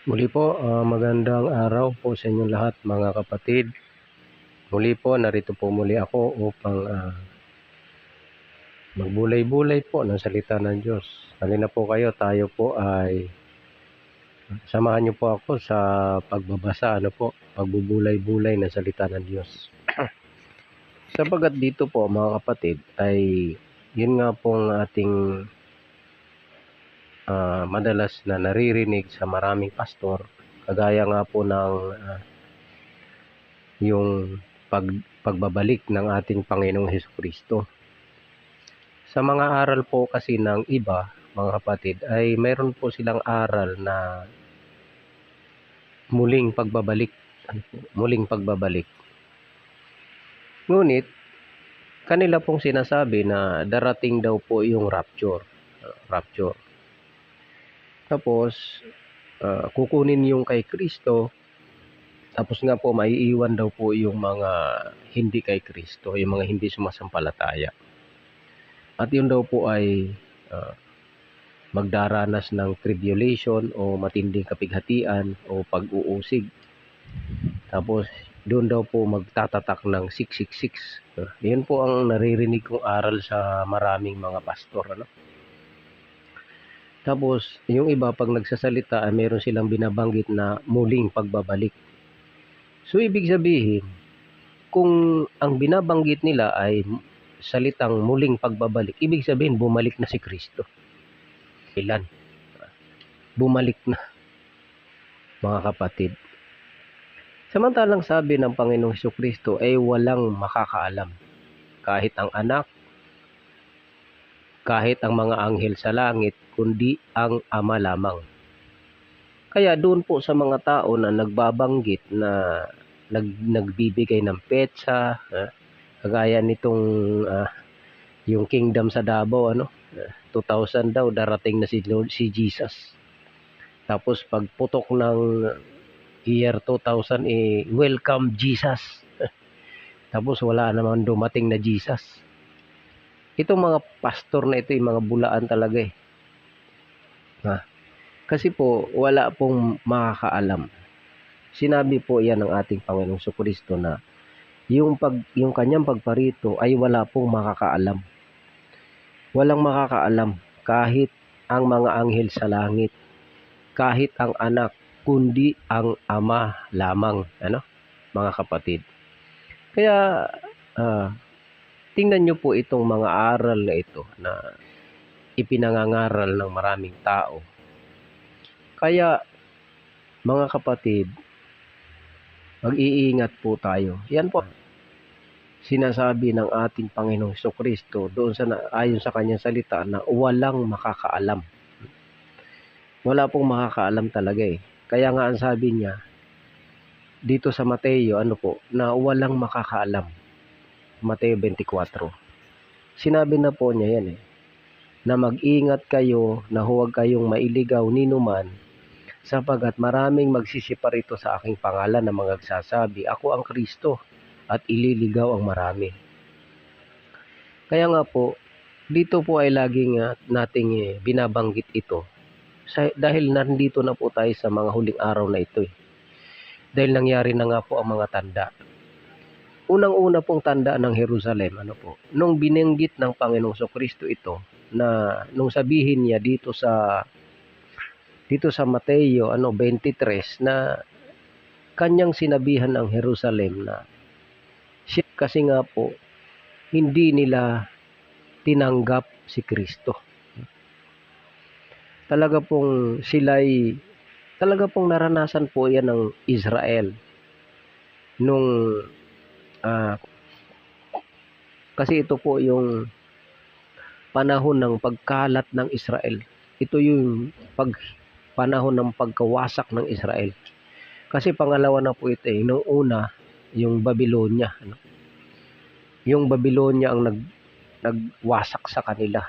Muli po, magandang araw po sa inyong lahat mga kapatid. Muli po, narito po muli ako upang magbulay-bulay po ng salita ng Diyos. Halina po kayo, tayo po ay samahan niyo po ako sa pagbabasa, pagbubulay-bulay ng salita ng Diyos. Sapagat dito po mga kapatid ay yun nga pong ating madalas na naririnig sa maraming pastor, kagaya nga po ng yung pagbabalik ng ating Panginoong Hesukristo. Sa mga aral po kasi ng iba, mga kapatid, ay mayroon po silang aral na muling pagbabalik. Ngunit, kanila pong sinasabi na darating daw po yung rapture. Tapos, kukunin yung kay Kristo. Tapos nga po, maiiwan daw po yung mga hindi kay Kristo, yung mga hindi sumasampalataya. At yun daw po ay magdaranas ng tribulation o matinding kapighatian o pag-uusig. Tapos, doon daw po magtatatak ng 666. Yun po ang naririnig kong aral sa maraming mga pastor. Tapos, yung iba pag nagsasalita ay meron silang binabanggit na muling pagbabalik. So, ibig sabihin, kung ang binabanggit nila ay salitang muling pagbabalik, ibig sabihin bumalik na si Kristo. Ilan? Bumalik na, mga kapatid. Samantalang sabi ng Panginoong Hesukristo ay walang makakaalam. Kahit ang anak, kahit ang mga anghel sa langit, kundi ang Ama lamang. Kaya doon po sa mga tao na nagbabanggit na nagbibigay ng petsa, kagaya nitong yung kingdom sa Davao, 2000 daw darating na si Jesus. Tapos pagputok ng year 2000 welcome Jesus. Tapos wala naman dumating na Jesus. Itong mga pastor na ito, yung mga bulaan talaga Kasi po wala pong makakaalam. Sinabi po yan ng ating Panginoong Jesucristo na yung kanyang pagparito ay wala pong makakaalam. Walang makakaalam kahit ang mga anghel sa langit, kahit ang anak, kundi ang Ama lamang, mga kapatid. Kaya tingnan nyo po itong mga aral na ito na ipinangangaral ng maraming tao. Kaya mga kapatid, mag-iingat po tayo. Yan po sinasabi ng ating Panginoong Jesucristo doon ayon sa kanyang salita na walang makakaalam. Wala pong makakaalam talaga Kaya nga ang sabi niya dito sa Mateo na walang makakaalam. Mateo 24. Sinabi na po niya yan na mag-ingat kayo na huwag kayong mailigaw ninuman sapagat maraming magsisiparito sa aking pangalan na mga nagsasabi, ako ang Kristo, at ililigaw ang marami. Kaya nga po, dito po ay laging nating binabanggit ito. Dahil nandito na po tayo sa mga huling araw na ito Dahil nangyari na nga po ang mga tanda. Unang-una pong tanda ng Jerusalem, nung binanggit ng Panginoong Jesucristo ito, na nung sabihin niya dito sa Mateo 23 na kanyang sinabihan ang Jerusalem na kasi nga po hindi nila tinanggap si Kristo. Talaga pong naranasan po yan ng Israel nung kasi ito po yung panahon ng pagkalat ng Israel. Ito yung panahon ng pagkawasak ng Israel. Kasi pangalawa na po ito Noong una, yung Babylonia. Yung Babylonia ang nagwasak sa kanila.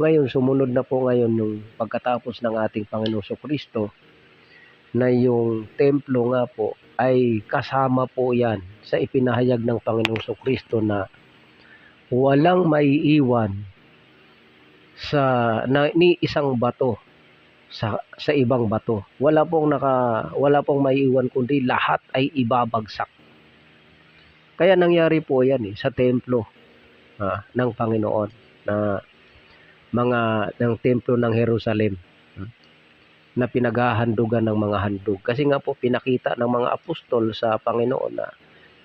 Ngayon, sumunod na po ngayon nung pagkatapos ng ating Panginoong Jesucristo na yung templo nga po ay kasama po yan sa ipinahayag ng Panginoong Jesucristo na walang maiiwan ni isang bato sa ibang bato. Wala pong maiiwan kundi lahat ay ibabagsak. Kaya nangyari po 'yan sa templo ng Panginoon na ng templo ng Jerusalem na pinaghahandugan ng mga handog. Kasi nga po pinakita ng mga apostol sa Panginoon na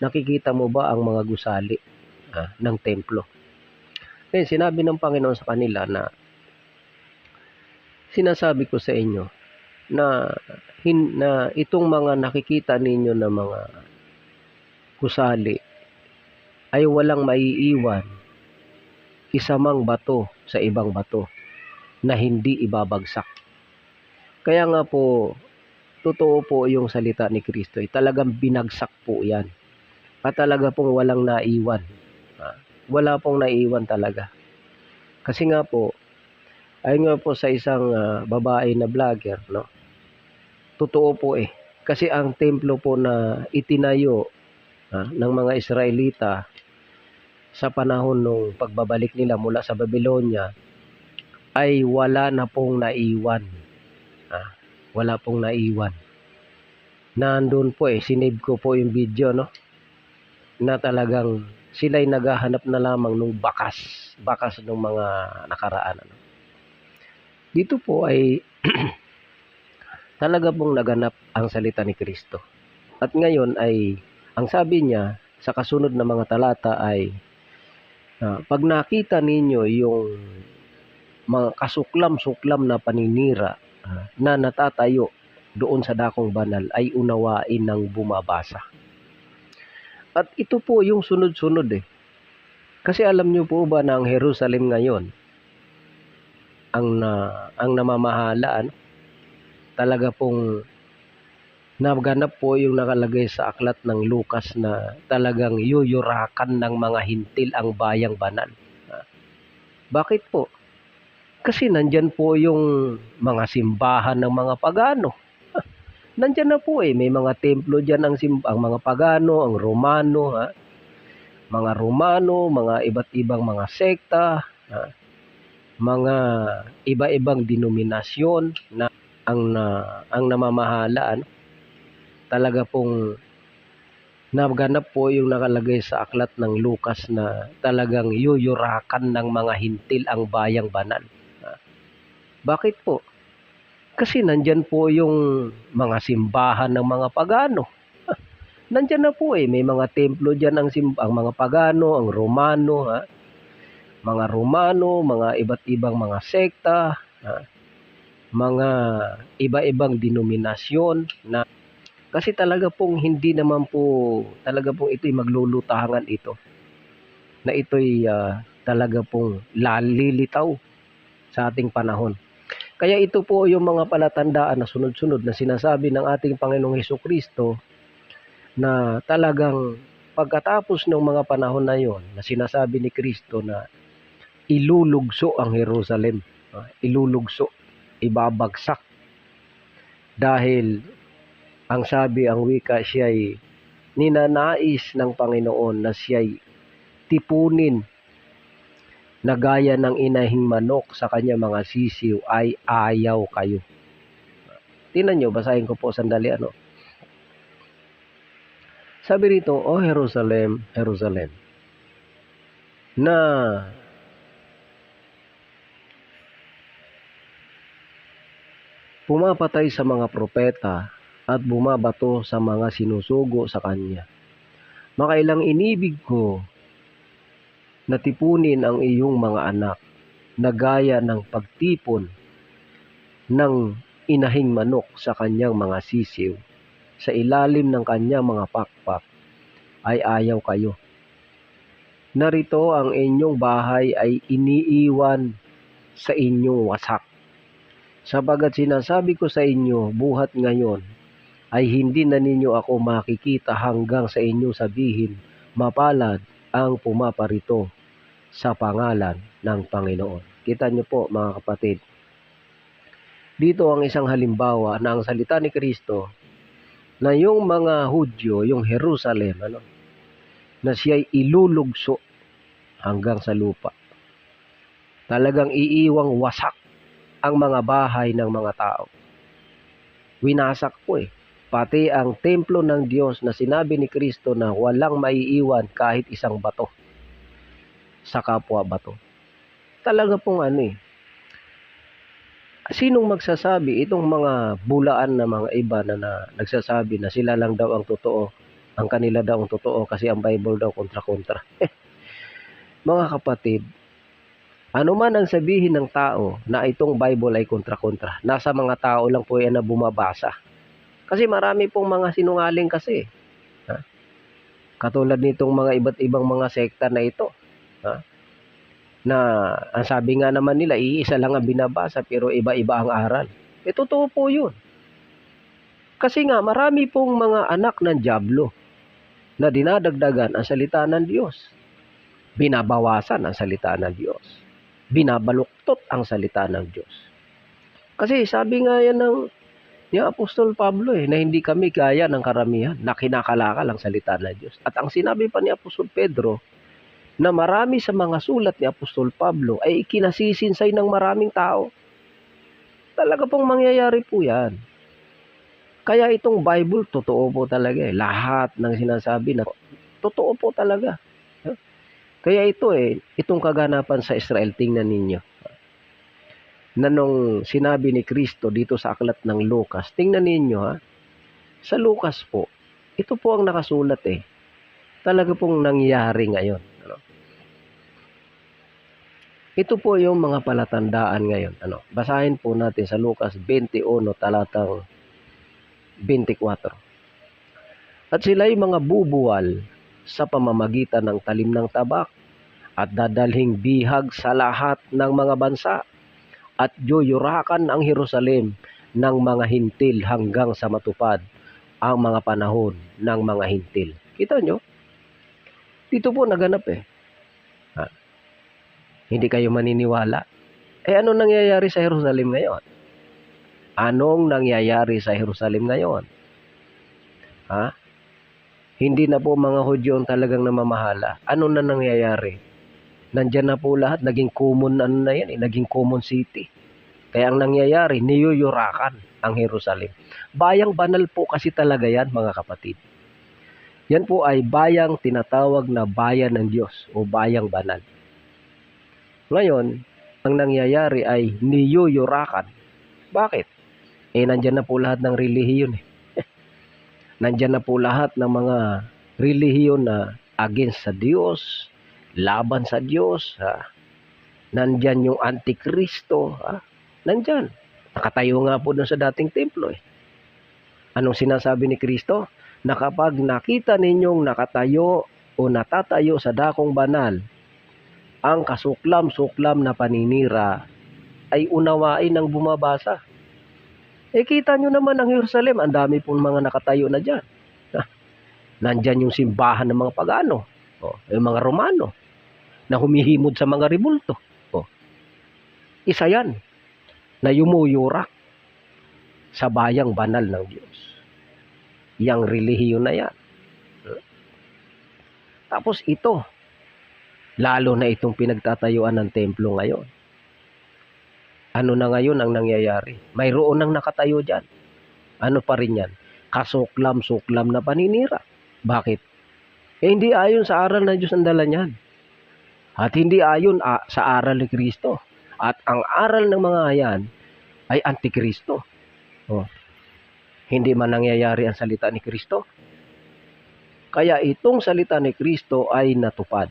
nakikita mo ba ang mga gusali ng templo. Ngayon sinabi ng Panginoon sa kanila na sinasabi ko sa inyo na itong mga nakikita ninyo na mga gusali ay walang maiiwan isa mang bato sa ibang bato na hindi ibabagsak. Kaya nga po, totoo po yung salita ni Kristo. Talagang binagsak po yan. At talaga pong walang naiwan. Wala pong naiwan talaga. Kasi nga po, ayon nga po sa isang babae na vlogger, no? Totoo po Kasi ang templo po na itinayo ng mga Israelita sa panahon ng pagbabalik nila mula sa Babylonia ay wala na pong naiwan. Wala pong naiwan. Nandun po sinave ko po yung video, no? Na talagang sila'y naghahanap na lamang ng bakas ng mga nakaraan. Dito po ay talaga pong naganap ang salita ni Kristo. At ngayon ay ang sabi niya sa kasunod na mga talata ay pag nakita ninyo yung mga kasuklam-suklam na paninira na natatayo doon sa dakong banal ay unawain ng bumabasa. At ito po yung sunod-sunod Kasi alam niyo po ba na ang Jerusalem ngayon ang namamahala talaga pong naganap po yung nakalagay sa aklat ng Lucas na talagang yuyurakan ng mga hintil ang bayang banal. Bakit po? Kasi nandyan po yung mga simbahan ng mga pagano. Nandyan na po may mga templo dyan ang mga pagano, ang Romano, mga Romano, mga iba't ibang mga sekta, mga iba-ibang denominasyon na ang namamahala talaga pong naganap po yung nakalagay sa aklat ng Lucas na talagang yuyurakan ng mga hintil ang bayang banal. Bakit po? Kasi nandyan po yung mga simbahan ng mga pagano. Nandyan na po may mga templo dyan ang mga pagano, ang Romano, mga Romano, mga iba't ibang mga sekta, mga iba-ibang denominasyon na kasi talaga pong hindi naman po talaga pong ito'y maglulutangan na ito'y talaga pong lalilitaw sa ating panahon. Kaya ito po yung mga palatandaan na sunod-sunod na sinasabi ng ating Panginoong Hesukristo na talagang pagkatapos ng mga panahon na yon na sinasabi ni Kristo na ilulugso ang Jerusalem, ilulugso, ibabagsak dahil ang sabi, ang wika, siya'y ninanais ng Panginoon na siya'y tipunin na gaya ng inahing manok sa kanya mga sisiw ay ayaw kayo. Tingnan nyo, basahin ko po sandali Sabi rito, O Jerusalem, Jerusalem, na pumapatay sa mga propeta at bumabato sa mga sinusugo sa kanya. Makailang inibig ko na tipunin ang iyong mga anak na gaya ng pagtipon ng inahing manok sa kanyang mga sisiw sa ilalim ng kanyang mga pakpak ay ayaw kayo. Narito ang inyong bahay ay iniiwan sa inyong wasak. Sabagat sinasabi ko sa inyo, buhat ngayon ay hindi na ninyo ako makikita hanggang sa inyong sabihin, mapalad ang pumaparito sa pangalan ng Panginoon. Kita niyo po mga kapatid, dito ang isang halimbawa na ang salita ni Kristo na yung mga Hudyo, yung Jerusalem, na siya'y ilulugso hanggang sa lupa. Talagang iiwang wasak ang mga bahay ng mga tao. Winasak po pati ang templo ng Diyos na sinabi ni Kristo na walang maiiwan kahit isang bato sa kapwa bato. Talaga pong sinong magsasabi, itong mga bulaan na mga iba na nagsasabi na sila lang daw ang totoo, ang kanila daw ang totoo kasi ang Bible daw kontra-kontra. Mga kapatid, ano man ang sabihin ng tao na itong Bible ay kontra-kontra, nasa mga tao lang po yan na bumabasa. Kasi marami pong mga sinungaling kasi. Katulad nitong mga iba't ibang mga sekta na ito. Na ang sabi nga naman nila, iisa lang ang binabasa pero iba-iba ang aral. Totoo po yun. Kasi nga marami pong mga anak ng dyablo na dinadagdagan ang salita ng Diyos. Binabawasan ang salita ng Diyos. Binabaluktot ang salita ng Diyos. Kasi sabi nga yan ni Apostol Pablo na hindi kami kaya ng karamihan na kinakalakal ang salita ng Diyos. At ang sinabi pa ni Apostol Pedro na marami sa mga sulat ni Apostol Pablo ay ikinasisinsay ng maraming tao. Talaga pong mangyayari po yan. Kaya itong Bible, totoo po talaga Lahat ng sinasabi na totoo po talaga. Kaya itong kaganapan sa Israel, tingnan ninyo. Na nung sinabi ni Kristo dito sa aklat ng Lucas, tingnan ninyo sa Lucas po, ito po ang nakasulat Talaga pong nangyari ngayon. Ito po yung mga palatandaan ngayon. Basahin po natin sa Lucas 21 talatang 24. At sila'y mga bubuwal sa pamamagitan ng talim ng tabak at dadalhing bihag sa lahat ng mga bansa at yuyurakan ang Jerusalem ng mga hintil hanggang sa matupad ang mga panahon ng mga hintil. Kita nyo? Dito po naganap Hindi kayo maniniwala. Ano nangyayari sa Jerusalem ngayon? Anong nangyayari sa Jerusalem ngayon? Hindi na po mga Hudyo ang talagang namamahala. Ano na nangyayari? Nandyan na po lahat. Naging common naging common city. Kaya ang nangyayari, niyuyurakan ang Jerusalem. Bayang banal po kasi talaga yan, mga kapatid. Yan po ay bayang tinatawag na bayan ng Diyos o bayang banal. Ngayon, ang nangyayari ay niyuyurakan. Bakit? Nandyan na po lahat ng relihiyon Nandyan na po lahat ng mga relihiyon na against sa Diyos, laban sa Diyos. Nandyan yung Antikristo. Nandyan. Nakatayo nga po dun sa dating templo Anong sinasabi ni Kristo? Na kapag nakita ninyong nakatayo o natatayo sa dakong banal, ang kasuklam-suklam na paninira ay unawain ng bumabasa. Kita nyo naman ang Jerusalem, ang dami pong mga nakatayo na dyan. Nandyan yung simbahan ng mga pagano, yung mga Romano, na humihimod sa mga rebulto. Isa yan, na yumuyurak sa bayang banal ng Diyos. Yang relihiyon na yan. Tapos ito, lalo na itong pinagtatayuan ng templo ngayon. Ano na ngayon ang nangyayari? Mayroon nang nakatayo dyan. Ano pa rin yan? Kasuklam-suklam na paninira. Bakit? Hindi ayon sa aral ng Diyos ang dala niyan. At hindi ayon sa aral ni Kristo. At ang aral ng mga yan ay Antikristo. Hindi man nangyayari ang salita ni Kristo. Kaya itong salita ni Kristo ay natupad.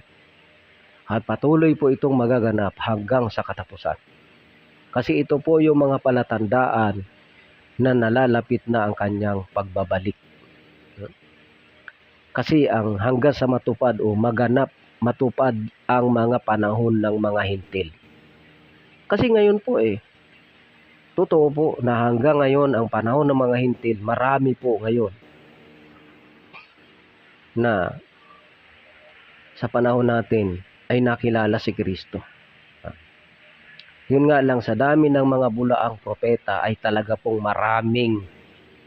At patuloy po itong magaganap hanggang sa katapusan. Kasi ito po yung mga palatandaan na nalalapit na ang kanyang pagbabalik. Kasi ang hanggang sa matupad o matupad ang mga panahon ng mga hintil. Kasi ngayon po totoo po na hanggang ngayon ang panahon ng mga hintil, marami po ngayon na sa panahon natin ay nakilala si Kristo. Yun nga lang, sa dami ng mga bulaang propeta ay talaga pong maraming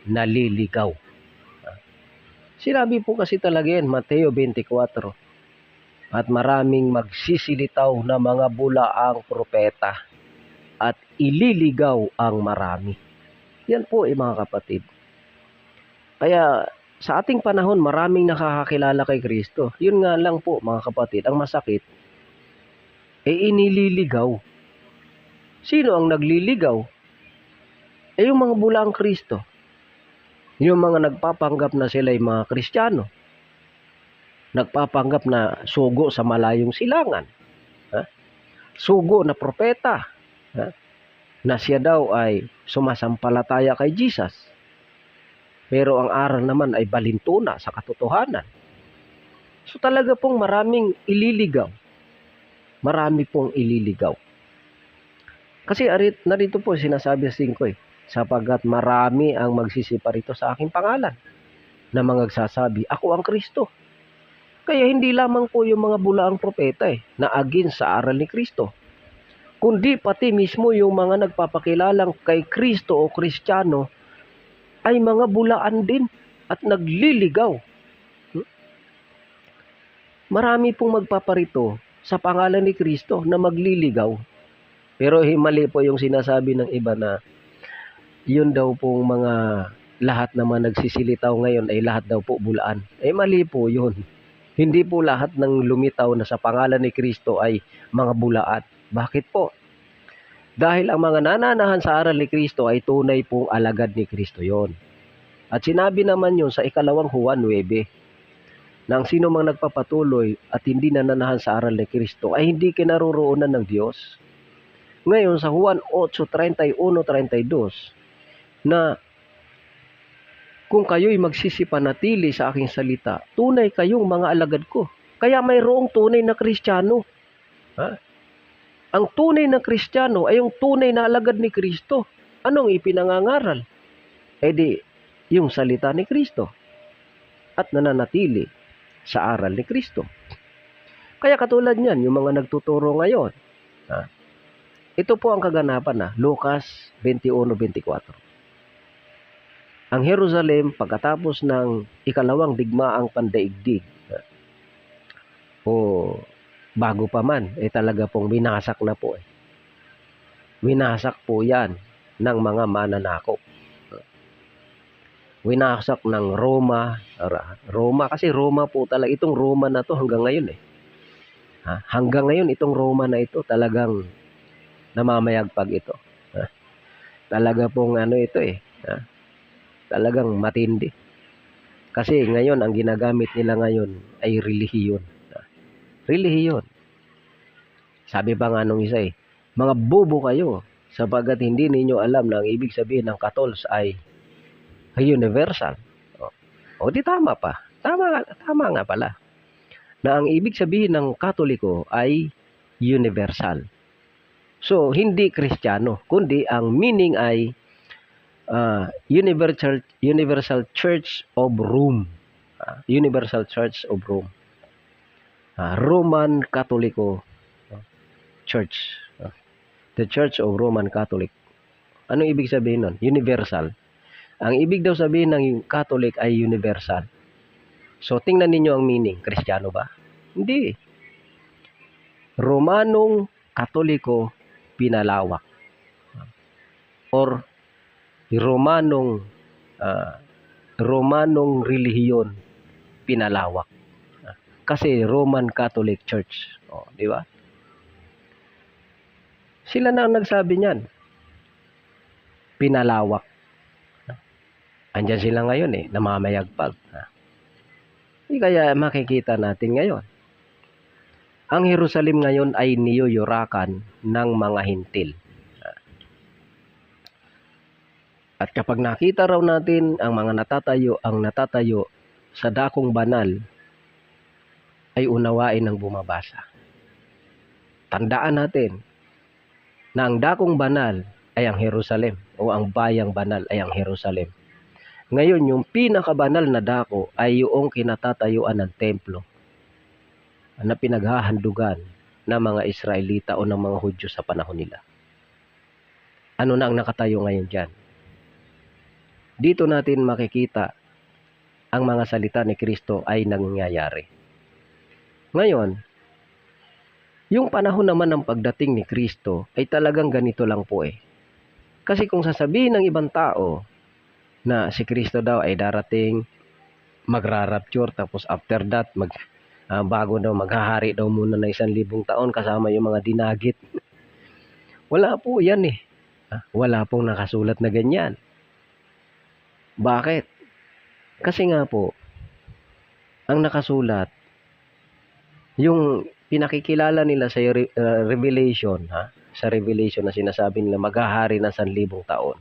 naliligaw. Sinabi po kasi talaga yan, Mateo 24. At maraming magsisilitaw na mga bulaang propeta at ililigaw ang marami. Yan po mga kapatid. Kaya sa ating panahon, maraming nakakakilala kay Kristo. Yun nga lang po mga kapatid, ang masakit, inililigaw. Sino ang nagliligaw? Yung mga bulaang Kristo. Yung mga nagpapanggap na sila ay mga Kristiyano. Nagpapanggap na sugo sa malayong silangan. Sugo na propeta. Na siya daw ay sumasampalataya kay Jesus. Pero ang aral naman ay balintuna sa katotohanan. So talaga pong maraming ililigaw. Marami pong ililigaw. Kasi narito po sinasabi sa 5 sapagkat marami ang magsisipa rito sa aking pangalan na mga nagsasabi, ako ang Kristo. Kaya hindi lamang po yung mga bulaang propeta na against sa aral ni Kristo, kundi pati mismo yung mga nagpapakilalang kay Kristo o Kristiyano ay mga bulaan din at nagliligaw. Marami pong magpaparito sa pangalan ni Kristo na magliligaw. Pero mali po yung sinasabi ng iba na yun daw pong mga lahat naman nagsisilitaw ngayon ay lahat daw po bulaan. Mali po yun. Hindi po lahat ng lumitaw na sa pangalan ni Kristo ay mga bulaan. Bakit po? Dahil ang mga nananahan sa aral ni Kristo ay tunay pong alagad ni Kristo yon. At sinabi naman yun sa 2 Juan 9, na ang sino mang nagpapatuloy at hindi nananahan sa aral ni Kristo ay hindi kinaroroonan ng Diyos. Ngayon sa Juan 8:31-32, na kung kayo'y magsisipanatili sa aking salita, tunay kayong mga alagad ko. Kaya mayroong tunay na Kristiyano. Ang tunay na Kristiyano ay yung tunay na alagad ni Kristo. Anong ipinangangaral? Yung salita ni Kristo at nananatili sa aral ni Kristo. Kaya katulad niyan, yung mga nagtuturo ngayon. Ito po ang kaganapan Lucas 21:24. Ang Jerusalem pagkatapos ng ikalawang digmaang pandaigdig, bago pa man, talaga pong winasak na po. Winasak po yan ng mga mananakop. Winasak ng Roma kasi Roma po talaga, itong Roma na to hanggang ngayon hanggang ngayon itong Roma na ito talagang namamayagpag ito. Talaga pong talagang matindi. Kasi ngayon ang ginagamit nila ngayon ay relihiyon. Relihiyon. Sabi pa nga nung isa mga bobo kayo sapagkat hindi ninyo alam na ang ibig sabihin ng Katols ay universal. Di tama pa. Tama nga pala. Na ang ibig sabihin ng Katoliko ay universal. So, hindi Kristiyano, kundi ang meaning ay Universal Church of Rome. Universal Church of Rome. Roman Katoliko Church. The Church of Roman Catholic. Ano ibig sabihin nun? Universal. Ang ibig daw sabihin ng Catholic ay universal. So, tingnan ninyo ang meaning. Kristiyano ba? Hindi. Romanong Katoliko pinalawak. Or Romanong relihiyon pinalawak. Kasi Roman Catholic Church. Di ba? Sila na ang nagsabi niyan. Pinalawak. Andyan sila ngayon namamayagpag. Kaya makikita natin ngayon. Ang Jerusalem ngayon ay niyuyurakan ng mga hintil. At kapag nakita raw natin ang mga natatayo sa dakong banal, ay unawain ng bumabasa. Tandaan natin na ang dakong banal ay ang Jerusalem o ang bayang banal ay ang Jerusalem. Ngayon, yung pinakabanal na dako ay yung kinatatayuan ng templo na pinaghahandugan ng mga Israelita o ng mga Hudyo sa panahon nila. Ano na ang nakatayo ngayon dyan? Dito natin makikita ang mga salita ni Kristo ay nangyayari. Ngayon, Yung panahon naman ng pagdating ni Kristo ay talagang ganito lang po eh. Kasi kung sasabihin ng ibang tao na si Kristo daw ay darating, magra-rapture, tapos after that, bago daw maghahari daw muna na 1,000 taon kasama yung mga dinagit. Wala po yan eh. Wala pong nakasulat na ganyan. Bakit? Kasi nga po, ang nakasulat, yung pinakikilala nila sa Revelation, sa Revelation na sinasabi nila maghahari na 1,000 taon.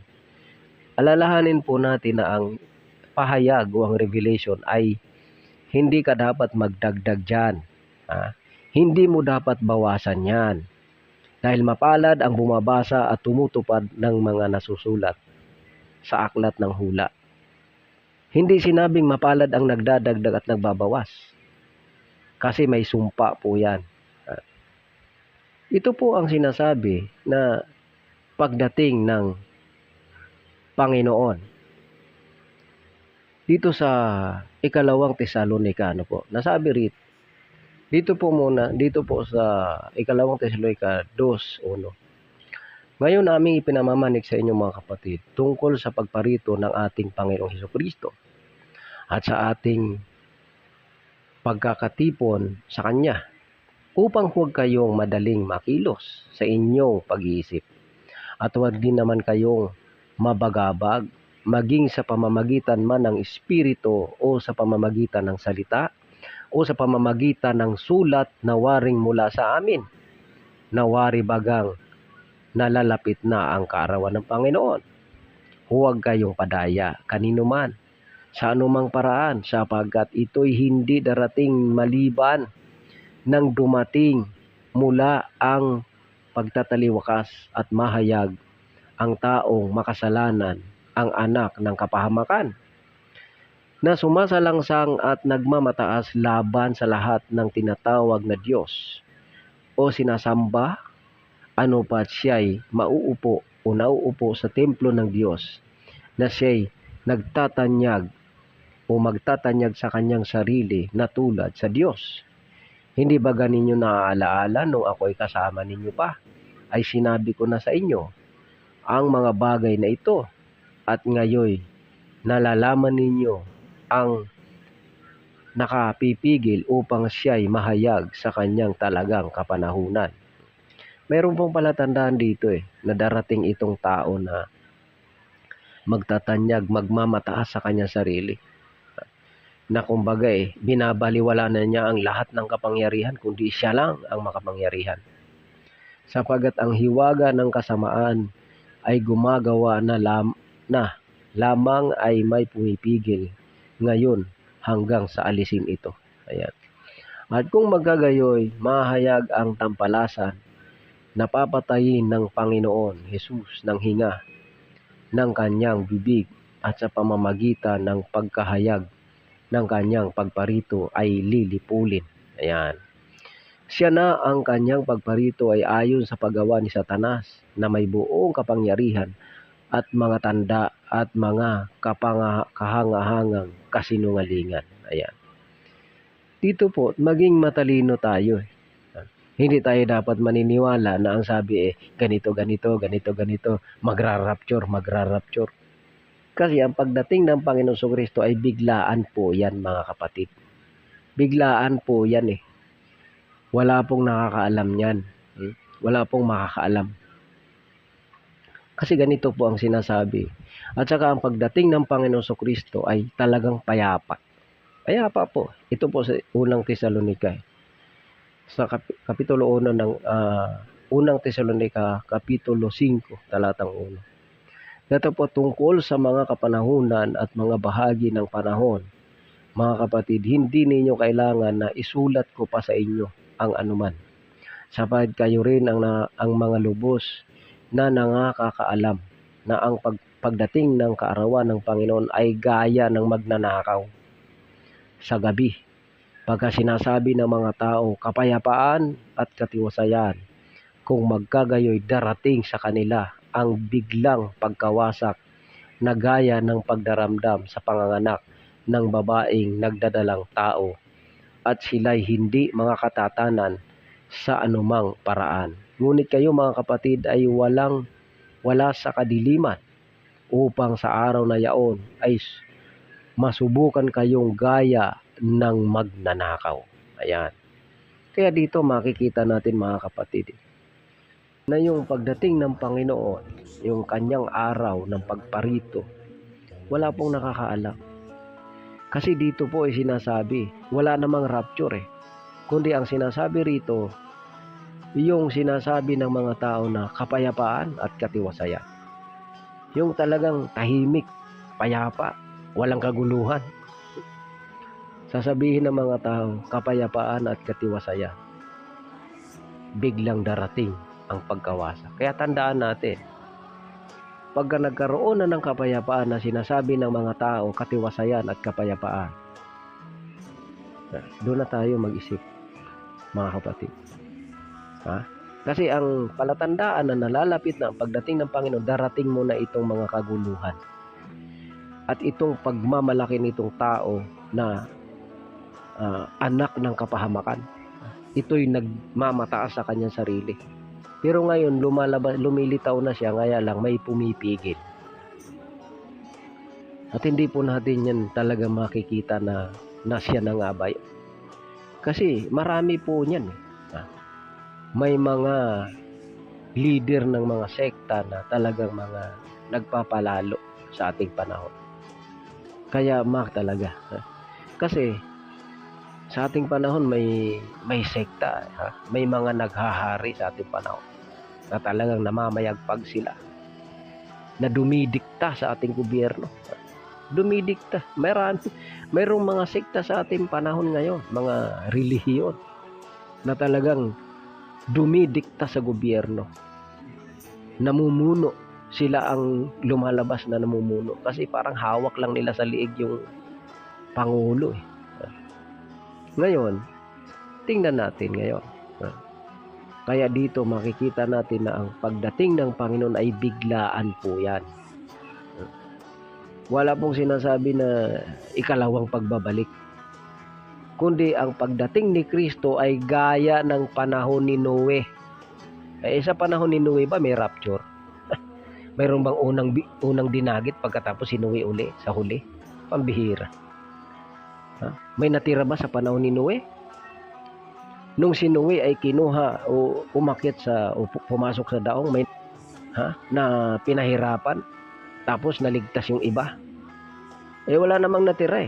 Alalahanin po natin na ang pahayag o ang Revelation ay hindi ka dapat magdagdag dyan. Hindi mo dapat bawasan yan. Dahil mapalad ang bumabasa at tumutupad ng mga nasusulat sa aklat ng hula. Hindi sinabing mapalad ang nagdadagdag at nagbabawas. Kasi may sumpa po yan. Ito po ang sinasabi na pagdating ng Panginoon. Dito sa ikalawang Tesalonica, nasabi rito, dito po sa ikalawang Tesalonica 2:1. Ngayon namin ipinamamanig sa inyo mga kapatid tungkol sa pagparito ng ating Panginoong Hesukristo at sa ating pagkakatipon sa Kanya upang huwag kayong madaling makilos sa inyong pag-iisip at huwag din naman kayong mabagabag maging sa pamamagitan man ng Espiritu o sa pamamagitan ng salita o sa pamamagitan ng sulat na waring mula sa amin, na wari bagang nalalapit na ang kaarawan ng Panginoon. Huwag kayong padaya kanino man, sa anumang paraan, sapagkat ito'y hindi darating maliban nang dumating mula ang pagtataliwakas at mahayag ang taong makasalanan, ang anak ng kapahamakan, na sumasalangsang at nagmamataas laban sa lahat ng tinatawag na Diyos o sinasamba, ano pat siya'y mauupo o nauupo sa templo ng Diyos, na siya'y nagtatanyag o magtatanyag sa kanyang sarili na tulad sa Diyos. Hindi ba ganinyo naaalaala nung ako'y kasama ninyo pa, ay sinabi ko na sa inyo ang mga bagay na ito, at ngayon nalalaman ninyo ang nakapipigil upang siya'y mahayag sa kanyang talagang kapanahunan. Mayroon pong palatandaan dito na darating itong tao na magtatanyag, magmamataas sa kanyang sarili. Na kumbaga binabaliwala na niya ang lahat ng kapangyarihan, kundi siya lang ang makapangyarihan. Sapagat ang hiwaga ng kasamaan ay gumagawa na lamang ay may pumipigil ngayon hanggang sa alisin ito. Ayan. At kung magkagayoy, mahayag ang tampalasan na papatayin ng Panginoon Jesus ng hinga ng kanyang bibig, at sa pamamagitan ng pagkahayag ng kanyang pagparito ay lilipulin. Ayan. Siya na ang kanyang pagparito ay ayon sa paggawa ni Satanas na may buong kapangyarihan at mga tanda at mga kahangahangang kasinungalingan. Ayan. Dito po, maging matalino tayo. Hindi tayo dapat maniniwala na ang sabi ganito, magra-rapture. Kasi ang pagdating ng Panginoon Kristo ay biglaan po yan mga kapatid. Biglaan po yan Wala pong nakakaalam yan. Wala pong makakaalam. Kasi ganito po ang sinasabi. At saka ang pagdating ng Panginoon Kristo ay talagang payapa. Payapa po. Ito po sa unang Tesalonica. Sa kapitulo 1 ng unang Tesalonica, kapitulo 5, talatang 1. Ito po tungkol sa mga kapanahunan at mga bahagi ng panahon. Mga kapatid, hindi ninyo kailangan na isulat ko pa sa inyo ang anuman. Sapagkat kayo rin ang mga lubos na nangakakaalam na ang pagdating ng kaarawan ng Panginoon ay gaya ng magnanakaw sa gabi. Pagka sinasabi ng mga tao, kapayapaan at katiwasayan, kung magkagayoy darating sa kanila ang biglang pagkawasak na gaya ng pagdaramdam sa panganganak ng babaeng nagdadalang tao, at sila'y hindi mga katatanan sa anumang paraan. Ngunit kayo mga kapatid ay wala sa kadiliman upang sa araw na yaon ay masubukan kayong gaya ng magnanakaw. Ayan. Kaya dito makikita natin mga kapatid na yung pagdating ng Panginoon, yung kanyang araw ng pagparito, wala pong nakakaalam. Kasi dito po ay sinasabi, wala namang rapture kundi ang sinasabi rito, yung sinasabi ng mga tao na kapayapaan at katiwasayan. Yung talagang tahimik, payapa, walang kaguluhan. Sasabihin ng mga tao, kapayapaan at katiwasayan. Biglang darating ang pagkawasak. Kaya tandaan natin, pagka nagkaroon na ng kapayapaan na sinasabi ng mga tao, katiwasayan at kapayapaan, doon na tayo mag-isip, mga kapatid. Kasi ang palatandaan na nalalapit na ang pagdating ng Panginoon, darating mo na itong mga kaguluhan. At itong pagmamalaki nitong tao na anak ng kapahamakan. Ito'y nagmamataas sa kanyang sarili. Pero ngayon, lumilitaw na siya, kaya lang may pumipigil. At hindi po natin yan talaga makikita na siya na nga ba. Kasi marami po niyan. May mga leader ng mga sekta na talagang mga nagpapalalo sa ating panahon. Kaya talaga. Kasi sa ating panahon may sekta, may mga naghahari sa ating panahon na talagang namamayagpag sila, na dumidikta sa ating gobyerno. Dumidikta. Mayroong mga sekta sa ating panahon ngayon, mga relihiyon na talagang dumidikta sa gobyerno. Namumuno. Sila ang lumalabas na namumuno. Kasi parang hawak lang nila sa liig yung Pangulo. Ngayon, tingnan natin ngayon. Kaya dito makikita natin na ang pagdating ng Panginoon ay biglaan po yan. Wala pong sinasabi na ikalawang pagbabalik. Kundi ang pagdating ni Kristo ay gaya ng panahon ni Noe. Sa panahon ni Noe ba may rapture? Mayroon bang unang dinagit pagkatapos si Noe uli sa huli? Pambihira. May natira ba sa panahon ni Noe? Nung si Noe ay kinuha o umakyat o pumasok sa daong, may na pinahirapan, tapos naligtas yung iba. Wala namang natira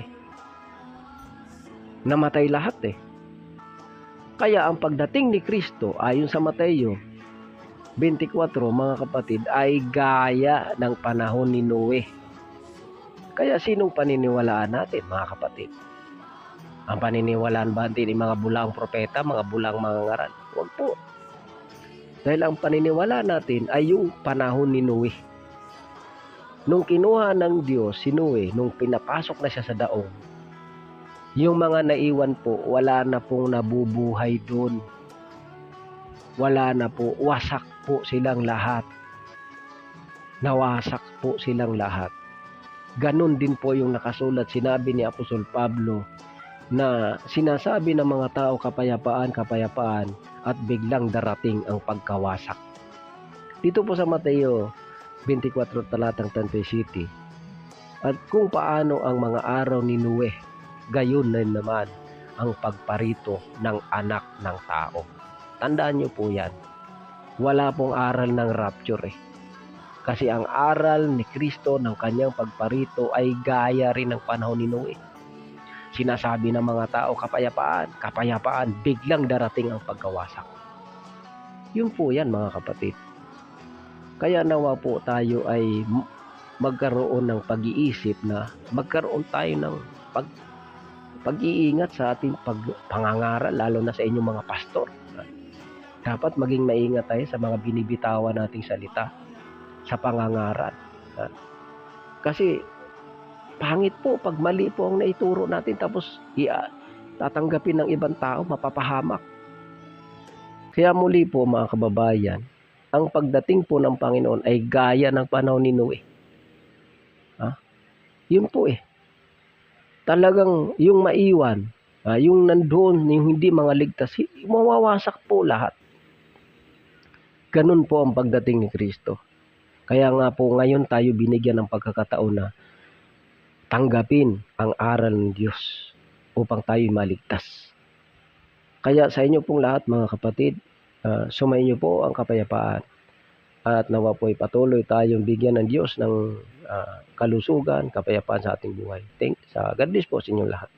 Namatay lahat Kaya ang pagdating ni Kristo ayon sa Mateo 24, mga kapatid, ay gaya ng panahon ni Noe. Kaya sinong paniniwalaan natin, mga kapatid? Ang paniniwalaan ba natin ng mga bulang propeta, mga bulang mga ngaral? Huwag po. Dahil ang paniniwala natin ay yung panahon ni Noe. Nung kinuha ng Diyos si Noe, nung pinapasok na siya sa daong, yung mga naiwan po, wala na pong nabubuhay doon. Wala na po. Wasak po silang lahat. Nawasak po silang lahat. Ganon din po yung nakasulat. Sinabi ni Apostol Pablo na sinasabi ng mga tao kapayapaan, kapayapaan, at biglang darating ang pagkawasak. Dito po sa Mateo 24 talatang 27. At kung paano ang mga araw ni Noe, gayon na naman ang pagparito ng anak ng tao. Tandaan nyo po yan. Wala pong aral ng rapture Kasi ang aral ni Kristo ng kanyang pagparito ay gaya rin ng panahon ni Noe. Sinasabi ng mga tao, kapayapaan, kapayapaan, biglang darating ang pagkawasak. Yun po yan, mga kapatid. Kaya nawa po tayo ay magkaroon ng pag-iisip na magkaroon tayo ng pag-iingat sa ating pangangaral, lalo na sa inyong mga pastor. Dapat maging maingat tayo sa mga binibitawan nating salita sa pangangaral. Kasi pangit po pag mali po ang naituro natin tapos tatanggapin ng ibang tao, mapapahamak. Kaya muli po, mga kababayan, ang pagdating po ng Panginoon ay gaya ng panahon ni Noe. Yun po Talagang yung maiwan, Yung nandoon, yung hindi mga ligtas, mawawasak po lahat. Ganun po ang pagdating ni Kristo. Kaya nga po ngayon tayo binigyan ng pagkakataon na tanggapin ang aral ng Diyos upang tayo maligtas. Kaya sa inyo pong lahat mga kapatid, sumainyo po ang kapayapaan at nawa po'y patuloy tayong bigyan ng Diyos ng kalusugan, kapayapaan sa ating buhay. God bless po sa inyong lahat.